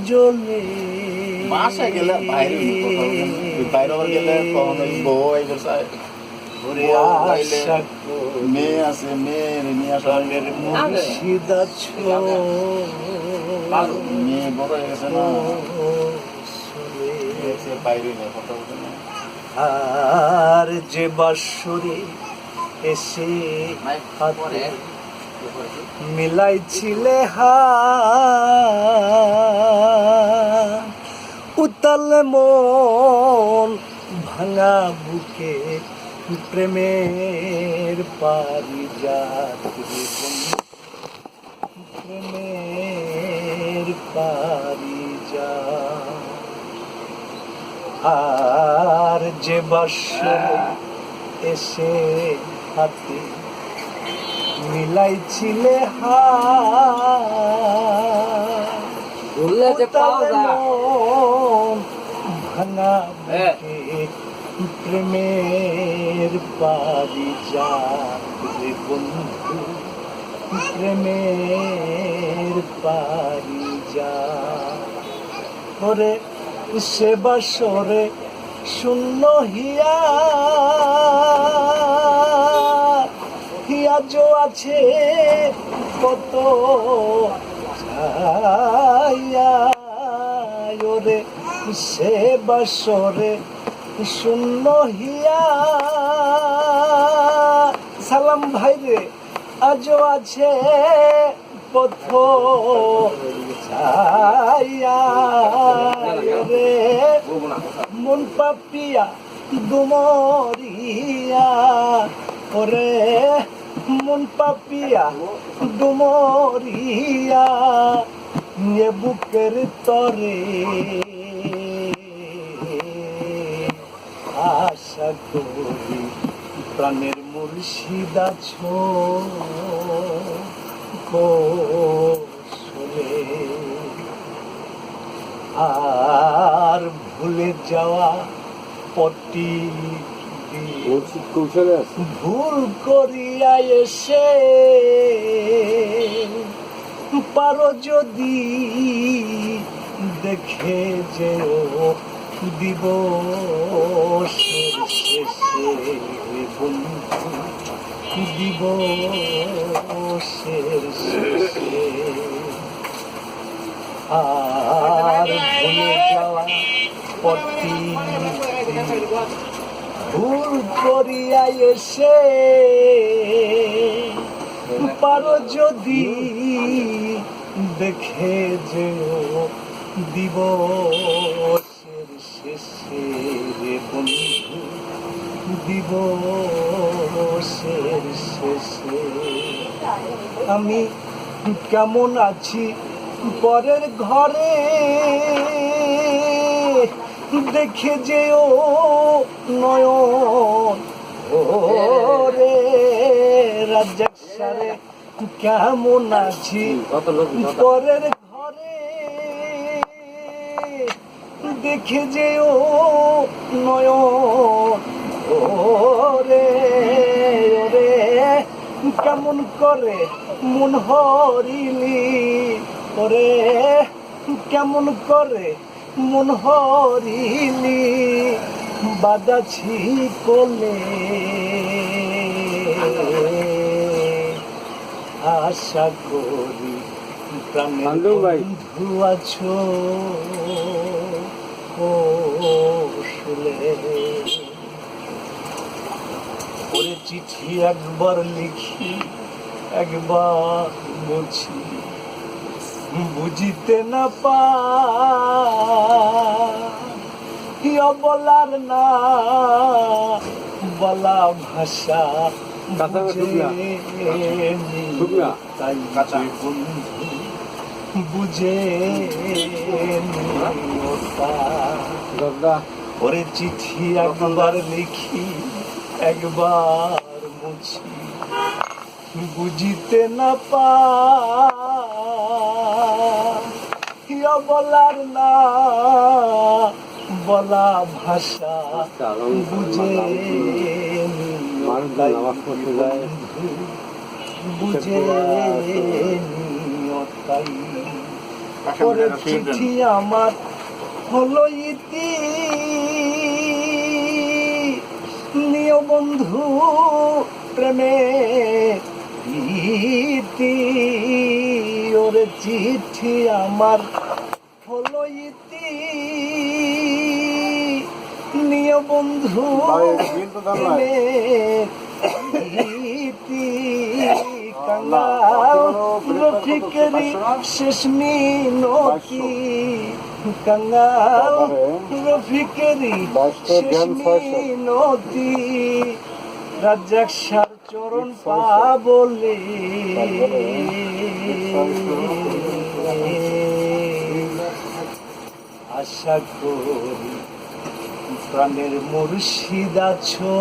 জলে বাসায় গেলে বাইরে বাইরে গেলে কখনো বই মেয়ে আছে মেয়ের নিয়ে আসার মুর্শিদা মেয়ে বড় হয়ে গেছে না বাইরে কথা বলতে না আর যে বাসরে এসে হাতে মিলাইছিলে উতাল মন ভাঙা বুকে প্রেমের পারিজাত প্রেমের পারিজাত আর যে বাসরে এসে হাতে মিলাইছিলে ভাঙা প্রেমের পারিজাত রে বন্ধু প্রেমের পারিজাত ওরে সে বাসরে শূন্য হিয়া হিয়াজো আছে কত ওরে সে বাসরে শূন্য হিয়া সালাম ভাই রে আজও আছে পথ রে মন পাপিয়া ডুমরিয়া ওরে মন পাপিয়া ডুমরিয়া এ বুকের তরে আশা করি প্রাণের মুর্শিদ আছো কোশলে আর ভুলে যাওয়া পটি ভুল করিয়া এসে পারো যদি দেখে যেও দিবসের শেষে বন্ধু দিবসের শেষে আর ভুলে যাওয়া পটি ভুল করিয়া এসে পারো যদি দেখে যেও দিবসের শেষে বন্ধু দিবসের শেষে আমি কেমন আছি পরের ঘরে দেখে যেও নয়ন ওরে রাজ্জাক সারে কেমন আছি পরের ঘরে দেখে যেও নয়ন ওরে ওরে কেমন করে মন হরিলি ওরে কেমন করে মন হরিলি বাদাছি কোলে আশা করি প্রাণের বন্ধু আছো কোশলে ওরে চিঠি একবার লিখি একবার মুছি বুঝিতে না পাই বলার না বলা ভাষা বুঝে ওরে চিঠি একবার লিখি একবার মুছি বুঝিতে না পাই বলার না বলা ভাষা বুঝে বুঝে তাই পরের চিঠি আমার হলো ইতি নিয় বন্ধু প্রেমে ইতি ওরে চিঠি আমার হলো ইতি নিয় বন্ধু প্রেমে ইতি কাঙ্গাল রফিকেরি শেষ মিনতি কাঙ্গাল রফিকেরি শেষ মিনতি রাজ্জাক সার চরণ পাবলে আশা করি প্রাণের মুর্শিদ আছো